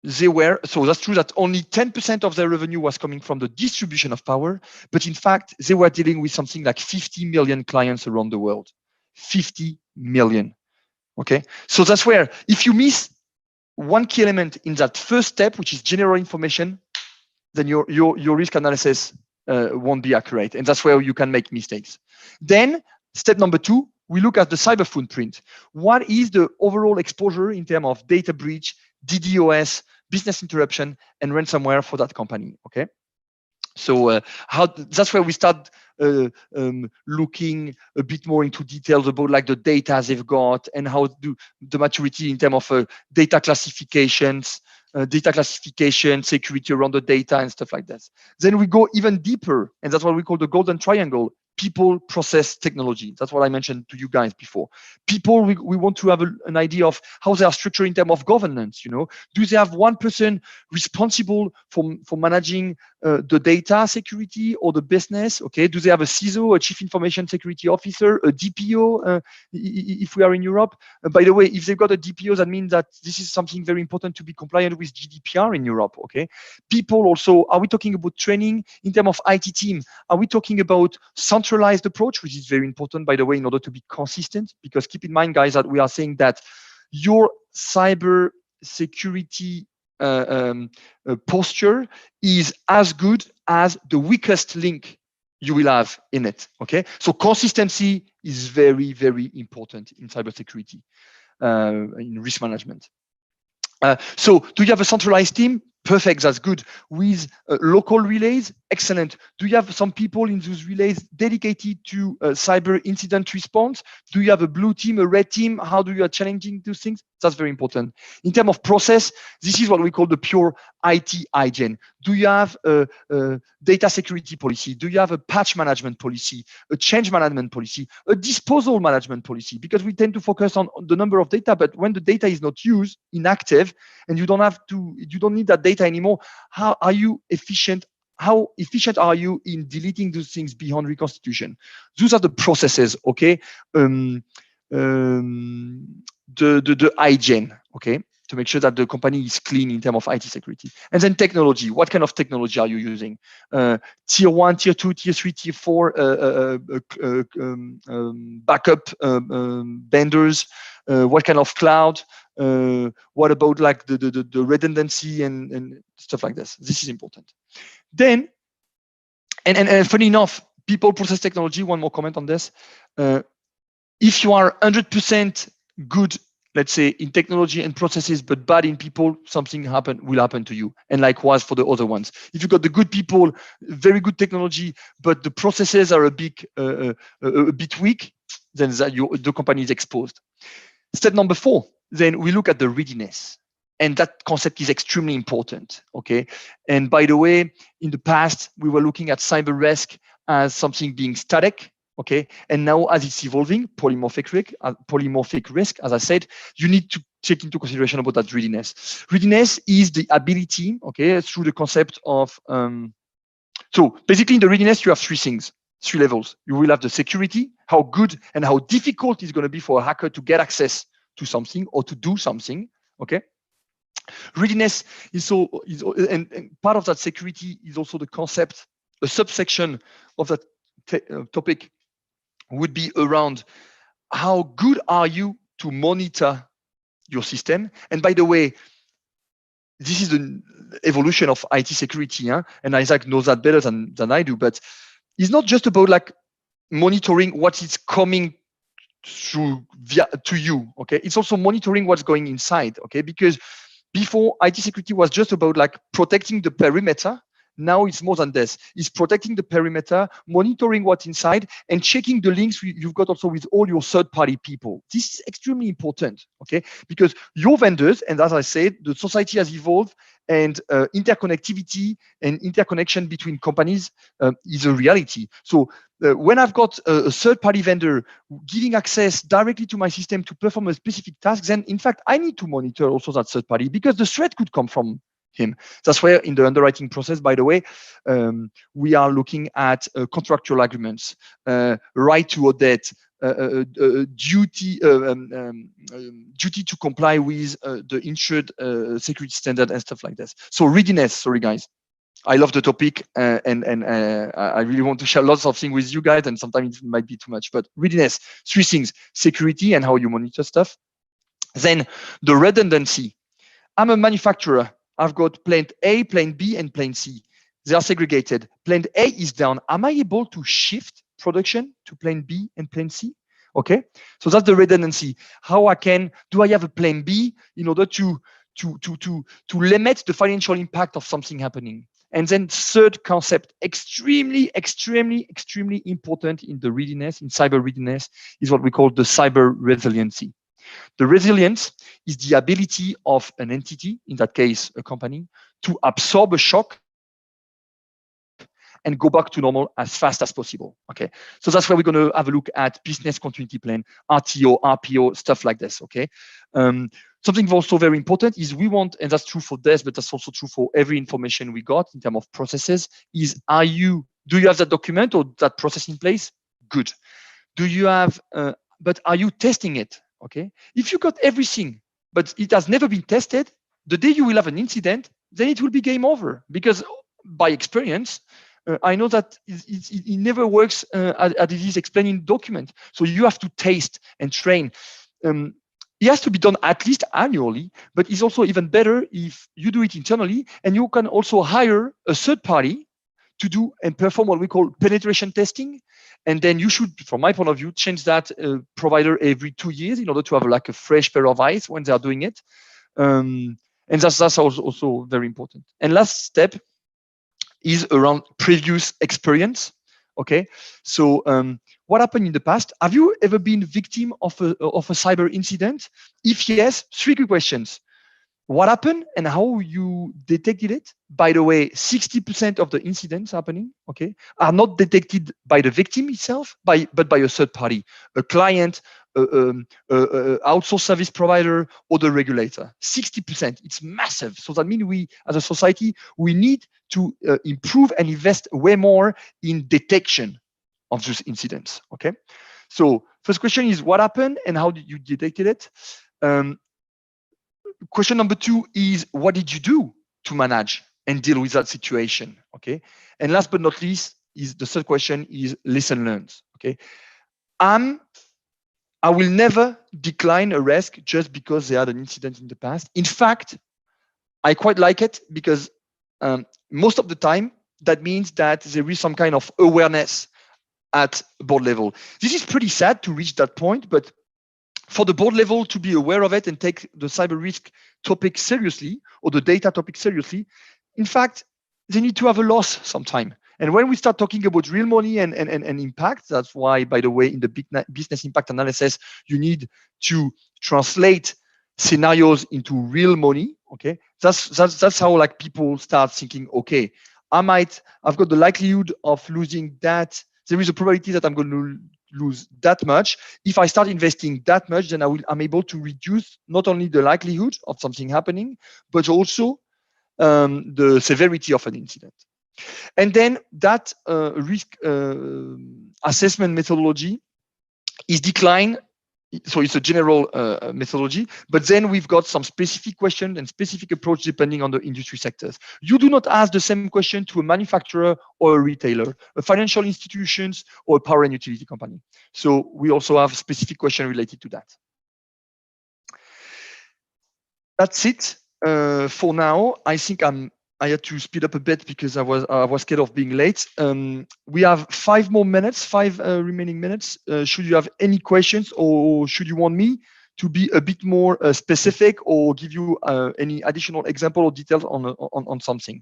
so that's true that only 10% of their revenue was coming from the distribution of power, but in fact, they were dealing with something like 50 million clients around the world. 50 million. Okay, so that's where if you miss one key element in that first step, which is general information, then your risk analysis won't be accurate, and that's where you can make mistakes. Then step number 2, we look at the cyber footprint. What is the overall exposure in terms of data breach, DDoS, business interruption, and ransomware for that company? Okay. So that's where we start looking a bit more into details about like the data they've got and how do the maturity in terms of data classification, security around the data and stuff like that. Then we go even deeper, and that's what we call the golden triangle: people, process, technology. That's what I mentioned to you guys before. People, we want to have an idea of how they are structured in terms of governance. You know, do they have one person responsible for managing the data security or the business? Okay, do they have a CISO, a chief information security officer, a DPO? If we are in Europe, by the way, if they've got a DPO, that means that this is something very important to be compliant with GDPR in Europe. Okay, people also, are we talking about training in terms of IT team? Are we talking about centralized approach, which is very important, by the way, in order to be consistent? Because keep in mind, guys, that we are saying that your cyber security posture is as good as the weakest link you will have in it. Okay, so consistency is very, very important in cybersecurity, in risk management. So do you have a centralized team? Perfect, that's good. With local relays, excellent. Do you have some people in those relays dedicated to cyber incident response? Do you have a blue team, a red team? How do you are challenging those things? That's very important. In terms of process, this is what we call the pure IT hygiene. Do you have a data security policy? Do you have a patch management policy, a change management policy, a disposal management policy? Because we tend to focus on the number of data, but when the data is not used, inactive, and you don't need that data anymore, how are you efficient? How efficient are you in deleting those things beyond reconstitution? Those are the processes, okay? The hygiene, okay, to make sure that the company is clean in terms of IT security. And then technology. What kind of technology are you using? Tier 1, Tier 2, Tier 3, Tier 4 backup vendors. What kind of cloud? What about like the redundancy and stuff like this? This is important. Then, and funny enough, people, process, technology. One more comment on this. If you are 100% good, let's say, in technology and processes, but bad in people, something will happen to you. And likewise for the other ones. If you got the good people, very good technology, but the processes are a bit weak, then the company is exposed. Step number 4, then we look at the readiness. And that concept is extremely important, okay? And by the way, in the past, we were looking at cyber risk as something being static, okay? And now as it's evolving, polymorphic risk, as I said, you need to take into consideration about that readiness. Readiness is the ability, okay, through the concept of, so basically in the readiness, you have 3 things, 3 levels. You will have the security, how good and how difficult it's gonna be for a hacker to get access to something or to do something, okay? Readiness is and part of that security is also the concept, a subsection of that topic would be around how good are you to monitor your system. And by the way, this is the evolution of IT security, huh? And Isaac knows that better than I do, but it's not just about like monitoring what is coming to you, okay? It's also monitoring what's going inside, okay? Because before, IT security was just about like protecting the perimeter. Now it's more than this. It's protecting the perimeter, monitoring what's inside, and checking the links you've got also with all your third-party people. This is extremely important, okay? Because your vendors, and as I said, the society has evolved, and interconnectivity and interconnection between companies is a reality. So when I've got a third-party vendor giving access directly to my system to perform a specific task, then in fact, I need to monitor also that third party because the threat could come from him. That's where in the underwriting process, by the way, we are looking at contractual agreements, right to audit, duty duty to comply with the insured security standard and stuff like this. So readiness, sorry guys. I love the topic and I really want to share lots of things with you guys, and sometimes it might be too much, but readiness, three things: security and how you monitor stuff. Then the redundancy. I'm a manufacturer. I've got plant A, plant B, and plant C. They are segregated. Plant A is down. Am I able to shift production to plant B and plant C? Okay, so that's the redundancy. How do I have a plan B in order to limit the financial impact of something happening? And then third concept, extremely important in the readiness, in cyber readiness, is what we call the cyber resiliency. The resilience is the ability of an entity, in that case, a company, to absorb a shock and go back to normal as fast as possible. Okay, so that's where we're going to have a look at business continuity plan, RTO, RPO, stuff like this. Okay, something also very important is we want, and that's true for this, but that's also true for every information we got in terms of processes. Is do you have that document or that process in place? Good. Do you have? But are you testing it? Okay. If you got everything, but it has never been tested, the day you will have an incident, then it will be game over. Because by experience, I know that it never works as it is explained in the document. So you have to taste and train. It has to be done at least annually, but it's also even better if you do it internally, and you can also hire a third party to do and perform what we call penetration testing. And then you should, from my point of view, change that provider every 2 years in order to have like a fresh pair of eyes when they are doing it. And that's also very important. And last step is around previous experience. Okay, so what happened in the past? Have you ever been victim of a cyber incident? If yes, 3 quick questions. What happened and how you detected it? By the way, 60% of the incidents happening, okay, are not detected by the victim itself, but by a third party, a client, outsourced service provider, or the regulator. 60%, it's massive. So that means we, as a society, we need to improve and invest way more in detection of those incidents. Okay, so first question is what happened and how did you detect it? Question number 2 is what did you do to manage and deal with that situation? Okay, and last but not least is the third question is lesson learned. Okay, I will never decline a risk just because they had an incident in the past. In fact, I quite like it because most of the time that means that there is some kind of awareness at board level. This is pretty sad to reach that point, but for the board level to be aware of it and take the cyber risk topic seriously or the data topic seriously, in fact, they need to have a loss sometime. And when we start talking about real money and impact, that's why, by the way, in the business impact analysis, you need to translate scenarios into real money. Okay, that's how like people start thinking. Okay, I've got the likelihood of losing that. There is a probability that I'm going to lose that much. If I start investing that much, then I'm able to reduce not only the likelihood of something happening, but also the severity of an incident. And then that risk assessment methodology is declined. So it's a general methodology, but then we've got some specific questions and specific approach depending on the industry sectors. You do not ask the same question to a manufacturer or a retailer, a financial institutions or a power and utility company. So we also have specific questions related to that. That's it for now. I think I had to speed up a bit because I was scared of being late. We have 5 more minutes, 5 remaining minutes. Should you have any questions, or should you want me to be a bit more specific, or give you any additional example or details on something?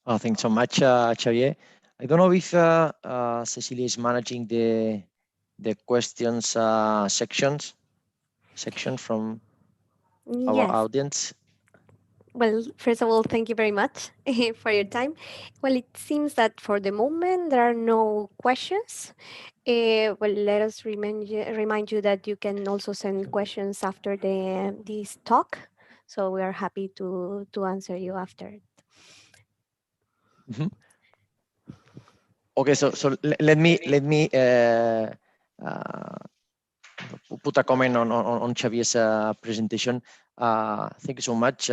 Oh, thanks so much, Xavier. I don't know if Cecilia is managing the questions section from our audience. Well, first of all, thank you very much for your time. Well, it seems that for the moment there are no questions. Well, let us remind you that you can also send questions after this talk. So we are happy to answer you after. Mm-hmm. Okay, so let me put a comment on Xavier's presentation. Thank you so much.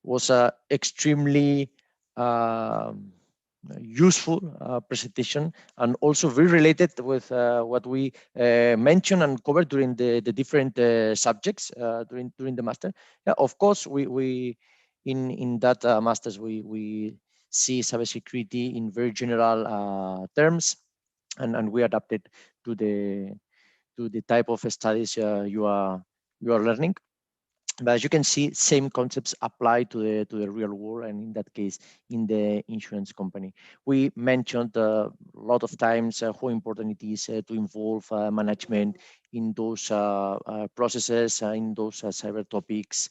Was extremely useful presentation, and also very related with what we mentioned and covered during the different subjects during the master. Yeah, of course, we in that masters we see cybersecurity in very general terms, and we adapted to the type of studies you are learning. But as you can see, same concepts apply to the real world, and in that case, in the insurance company. We mentioned a lot of times how important it is to involve management in those processes, in those cyber topics.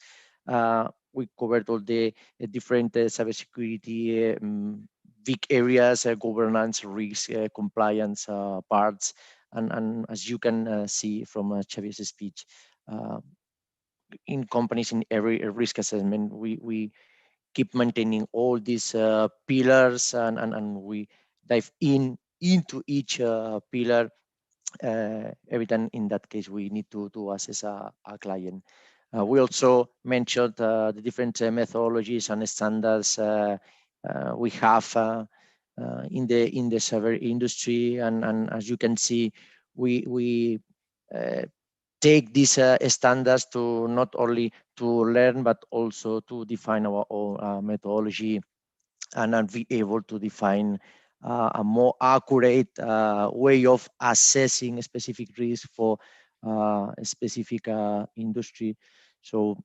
We covered all the different cybersecurity big areas, governance, risk, compliance parts, and as you can see from Xavier's speech, in companies in every risk assessment, we keep maintaining all these pillars, and we dive into each pillar every time. In that case, we need to assess a client. We also mentioned the different methodologies and standards we have in the cyber industry, and as you can see, we take these standards to not only to learn but also to define our own methodology, and be able to define a more accurate way of assessing a specific risk for a specific industry. So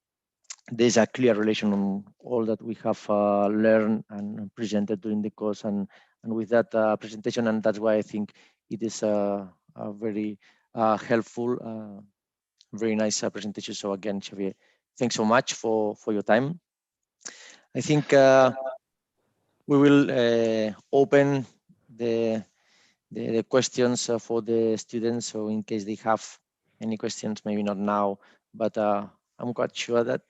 there's a clear relation on all that we have learned and presented during the course, and with that presentation, and that's why I think it is a very helpful, very nice presentation. So again, Xavier, thanks so much for your time. I think we will open the questions for the students. So in case they have any questions, maybe not now, but I'm quite sure that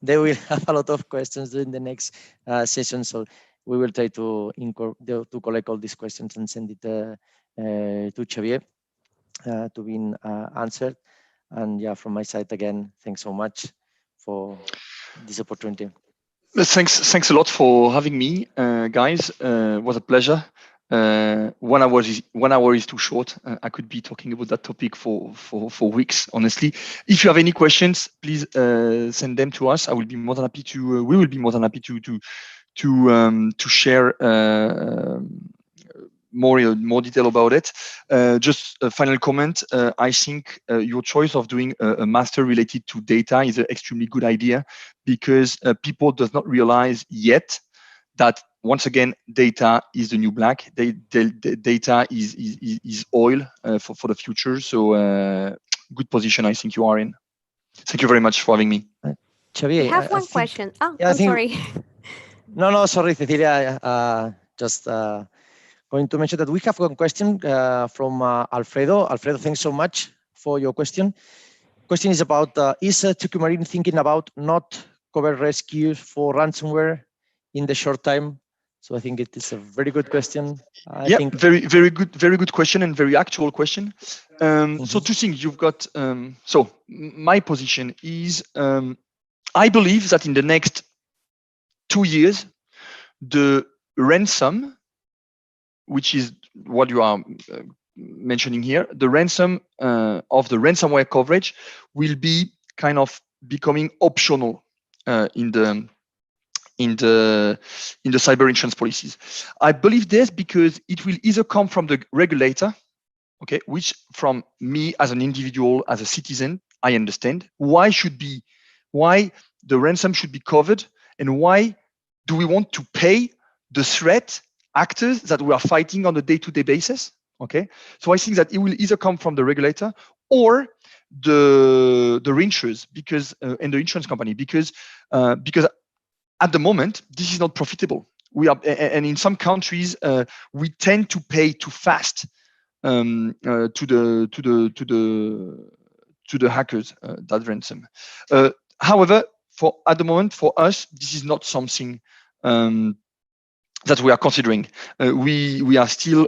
they will have a lot of questions during the next session. So we will try to collect all these questions and send it to Xavier to be answered. And yeah, from my side, again, thanks so much for this opportunity. Thanks a lot for having me, guys. It was a pleasure. 1 hour is too short. I could be talking about that topic for weeks, honestly. If you have any questions, please send them to us. I will be more than happy to. We will be more than happy to share more detail about it. Just a final comment. I think your choice of doing a master related to data is an extremely good idea, because people does not realize yet that, once again, data is the new black. Data is oil for the future. So good position I think you are in. Thank you very much for having me. Xavier, We have one question. Oh, yeah, I'm sorry. No, sorry, Cecilia. Just going to mention that we have one question from Alfredo. Alfredo, thanks so much for your question. Question is about, is Tokyo Marine thinking about not cover rescues for ransomware in the short time? So I think it is a very good question. I think very good question, and very actual question. So two things you've got. So my position is, I believe that in the next 2 years, the ransom, which is what you are mentioning here, the ransom of the ransomware coverage will be kind of becoming optional in the cyber insurance policies. I believe this because it will either come from the regulator, okay, which from me as an individual, as a citizen, I understand why the ransom should be covered, and why do we want to pay the threat actors that we are fighting on a day-to-day basis. Okay, so I think that it will either come from the regulator or the reinsurers, because and the insurance company, because at the moment this is not profitable. We are, and in some countries we tend to pay too fast to the hackers that ransom. However, at the moment, for us, this is not something that we are considering. We are still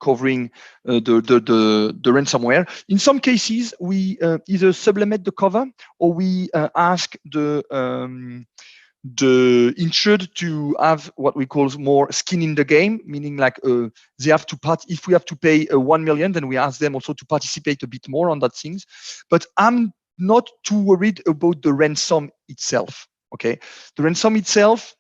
covering the ransomware. In some cases, we either sublimate the cover or we ask the insured to have what we call more skin in the game, meaning like they have to if we have to pay 1 million, then we ask them also to participate a bit more on that things. But I'm not too worried about the ransom itself. Okay, the ransom itself,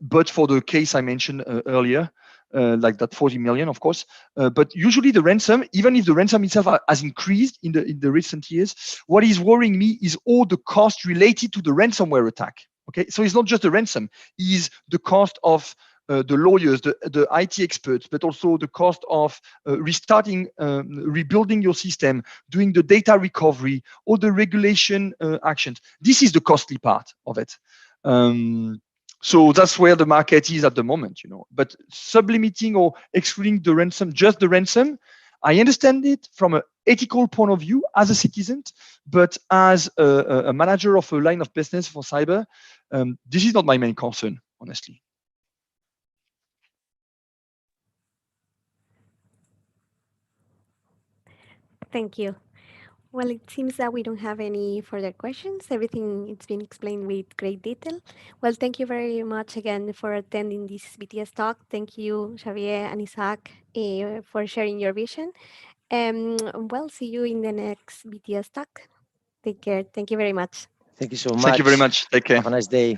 but for the case I mentioned earlier, like that 40 million, of course. But usually the ransom, even if the ransom itself has increased in the recent years, what is worrying me is all the costs related to the ransomware attack. Okay, so it's not just the ransom; it's the cost of the lawyers, the IT experts, but also the cost of restarting, rebuilding your system, doing the data recovery, all the regulation actions. This is the costly part of it. So that's where the market is at the moment, But sublimiting or excluding the ransom, just the ransom, I understand it from an ethical point of view as a citizen, but as a manager of a line of business for cyber, this is not my main concern, honestly. Thank you. Well, it seems that we don't have any further questions. Everything it's been explained with great detail. Well, thank you very much again for attending this BTS talk. Thank you, Xavier and Isaac, for sharing your vision. Well, see you in the next BTS talk. Take care. Thank you very much. Thank you so much. Thank you very much. Take care. Have a nice day.